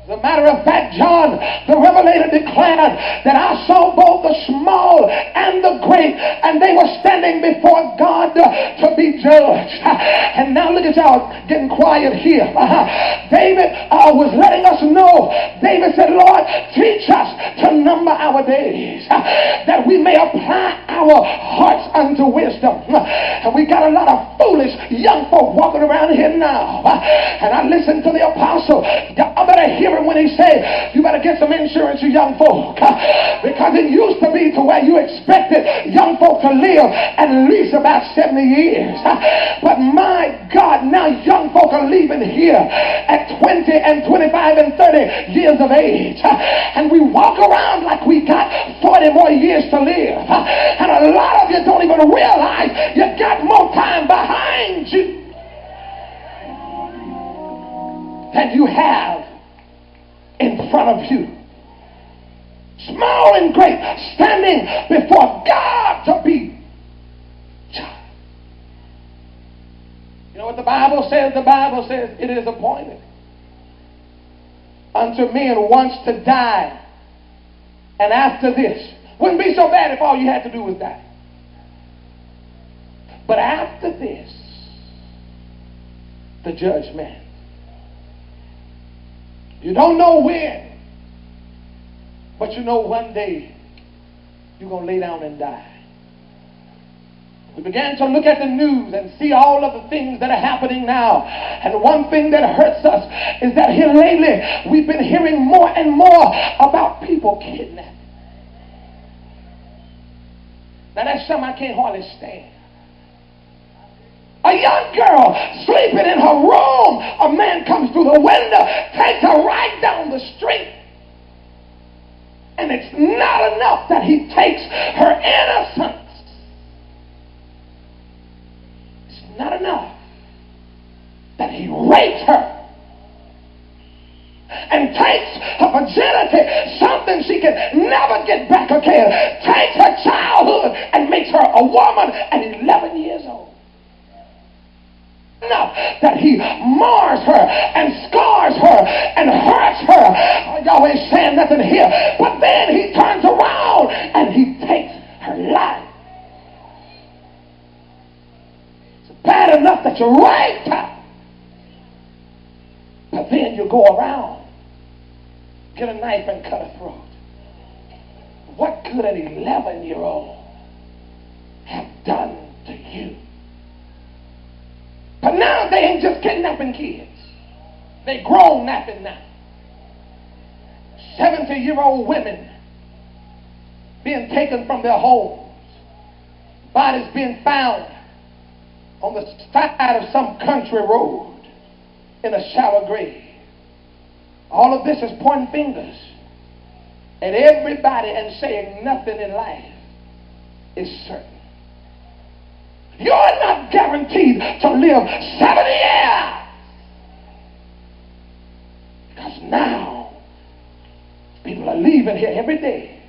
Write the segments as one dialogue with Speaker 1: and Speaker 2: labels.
Speaker 1: As a matter of fact, John, the Revelator, declared that I saw both the small and the great, and they were standing before God to be judged. And now look at y'all getting quiet here. David was letting us know. David said, Lord, teach us to number our days, that we may apply our hearts unto wisdom. And we got a lot of foolish young folk walking around here now. And I listened to the apostle. Y'all better hear him when he said, you better get some insurance, you young folk. Because it used to be to where you expected young folk to live at least about 70 years. But my God, now young folk are leaving here at 20 and 25 and 30 years of age. And we walk around like we got 40 more years to live. And a lot of you don't even realize you got more time behind you than you have in front of you. Small and great, standing before God to be judged. You know what the Bible says? The Bible says it is appointed unto men once to die, and after this. Wouldn't be so bad if all you had to do was die. But after this, the judgment. You don't know when, but you know one day you're going to lay down and die. We began to look at the news and see all of the things that are happening now. And one thing that hurts us is that here lately we've been hearing more and more about people kidnapping. Now that's something I can't hardly stand. A young girl sleeping in her room. A man comes through the window, takes her right down the street. And it's not enough that he takes her innocence. It's not enough that he rapes her and takes her virginity, something she can never get back again. Takes her childhood and makes her a woman at 11 years old. Enough that he mars her and scars her and hurts her. Y'all ain't saying nothing here. But then he turns around and he takes her life. It's bad enough that you raped her, but then you go around, get a knife and cut her throat. What could an 11-year-old have done to you? But now they ain't just kidnapping kids. They grown napping now. 70-year-old women being taken from their homes. Bodies being found on the side of some country road in a shallow grave. All of this is pointing fingers at everybody and saying nothing in life is certain. You're not guaranteed to live 70 years. Because now, people are leaving here every day.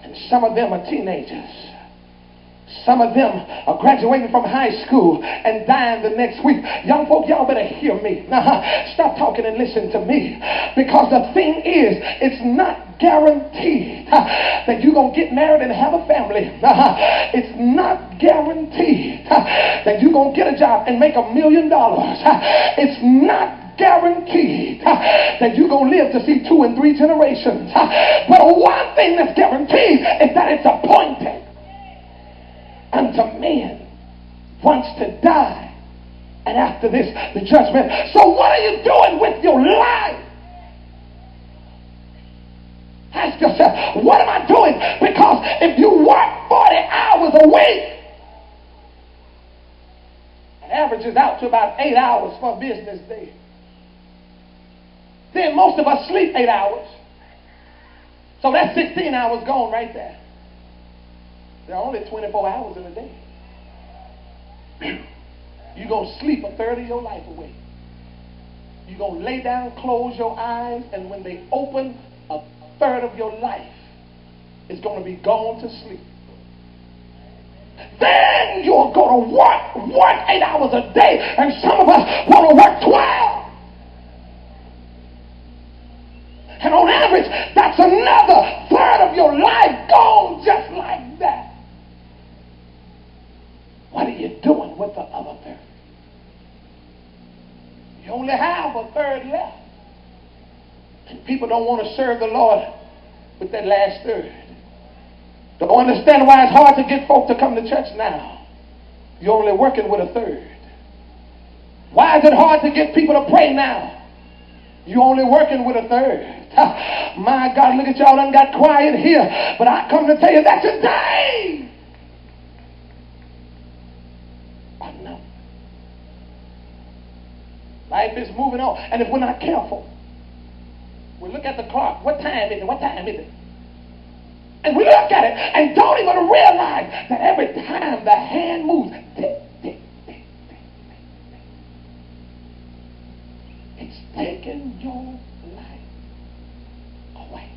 Speaker 1: And some of them are teenagers. Some of them are graduating from high school and dying the next week. Young folk, y'all better hear me. Stop talking and listen to me. Because the thing is, it's not guaranteed that you're going to get married and have a family. It's not guaranteed that you're going to get a job and make $1 million. It's not guaranteed that you're going to live to see 2 and 3 generations. But one thing that's guaranteed is that it's appointed unto men once to die, and after this the judgment. So what are you doing with your life? Ask yourself, what am I doing? Because if you work 40 hours a week, it averages out to about 8 hours for a business day. Then most of us sleep 8 hours. So that's 16 hours gone right there. There are only 24 hours in a day. You're going to sleep a third of your life away. You're going to lay down, close your eyes, and when they open, a third of your life is going to be gone to sleep. Then you're going to work 8 hours a day, and some of us want to work 12. marriage, that's another third of your life gone just like that. What are you doing with the other third? You only have a third left. And people don't want to serve the Lord with that last third. Don't understand why it's hard to get folk to come to church now. You're only working with a third. Why is it hard to get people to pray now? You're only working with a third. My God, look at y'all done got quiet here. But I come to tell you that today. Oh, no. Life is moving on. And if we're not careful, we look at the clock. What time is it? What time is it? And we look at it and don't even realize that every time the hand moves, tick, tick, tick, tick, tick, it's taking your life away.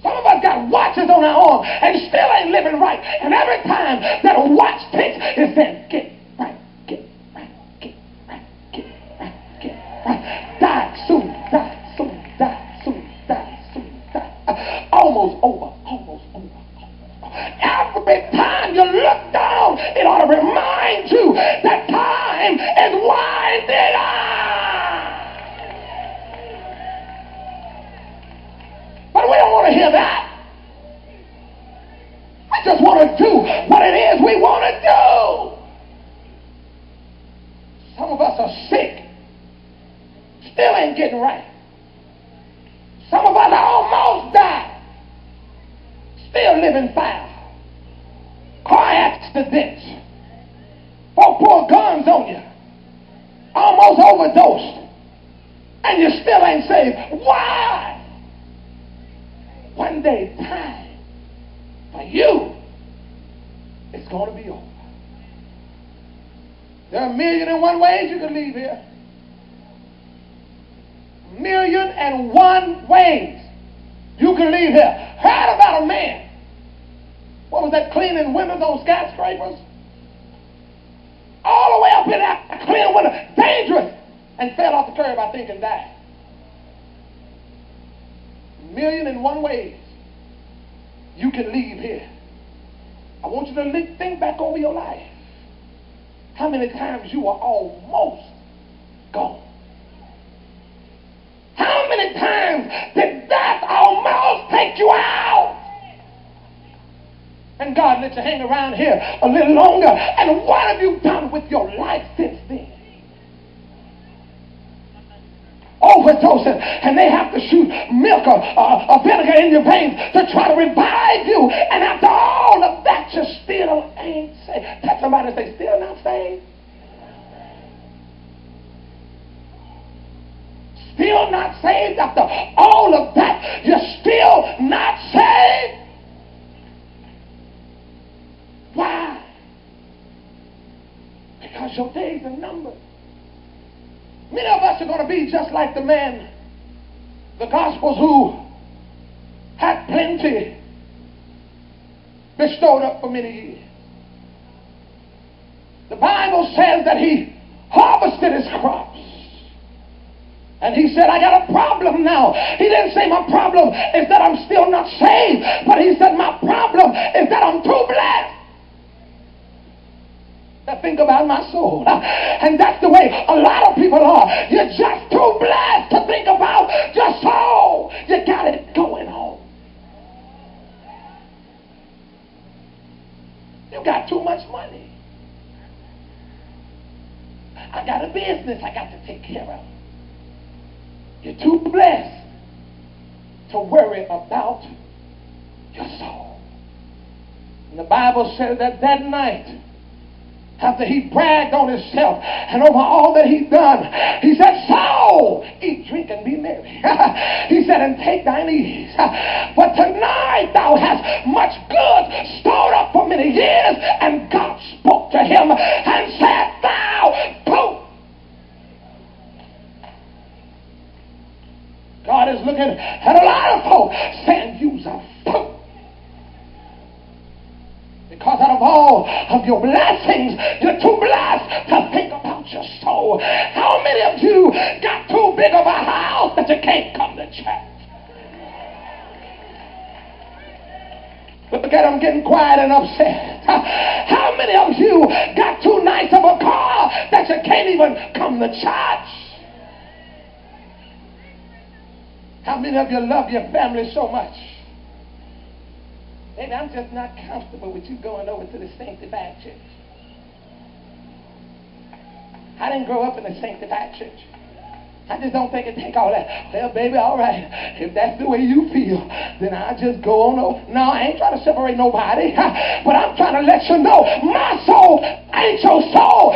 Speaker 1: Some of us got watches on our arm and still ain't living right. And every time that a watch ticks, it says, get right, get right, get right, get right, get right. Die soon, die soon, die soon, die soon, die. Almost over, almost over. Every time you look down, it ought to remind you that time is winding up. But we don't want to hear that. We just want to do what it is we want to do. Some of us are sick. Still ain't getting right. Some of us almost died. Still living foul. Car accidents. Folk pull guns on you. Almost overdosed. And you still ain't saved. Why? One day time for you is going to be over. There are 1,000,001 ways you can leave here. 1,000,001 ways you can leave here. Heard about a man. What was that, cleaning windows on skyscrapers? All the way up in that cleaning window. Dangerous. And fell off the curb, I think, and died. 1,000,001 ways you can leave here. I want you to think back over your life. How many times you were almost gone? How many times did death almost take you out? And God let you hang around here a little longer. And what have you done with your life since then? Overdosing, and they have to shoot milk or vinegar in your veins to try to revive you. And after all of that, you still ain't saved. Tell somebody, say, still not saved. Still not saved after all of that. You're still not saved. Why? Because your days are numbered. Many of us are going to be just like the man, the Gospels, who had plenty bestowed up for many years. The Bible says that he harvested his crops. And he said, I got a problem now. He didn't say my problem is that I'm still not saved, but he said my problem is that I'm too blessed to think about my soul. And that's the way a lot of people are. You're just too blessed to think about your soul. You got it going on. You got too much money. I got a business I got to take care of. You're too blessed to worry about your soul. And the Bible says that that night, after he bragged on himself and over all that he'd done, he said, soul, eat, drink, and be merry. He said, and take thine ease. But tonight thou hast much good stored up for many years. And God spoke to him and said, thou poop. God is looking at a lot of folk saying, you's a fool. Because out of all of your blessings, you're too blessed to think about your soul. How many of you got too big of a house that you can't come to Look at them getting quiet and upset. How many of you got too nice of a car that you can't even come to church? How many of you love your family so much? Maybe I'm just not comfortable with you going over to the sanctified church. I didn't grow up in a sanctified church. I just don't think it take all that. Well, baby, all right. If that's the way you feel, then I'll just go on over. No, I ain't trying to separate nobody. But I'm trying to let you know my soul ain't your soul.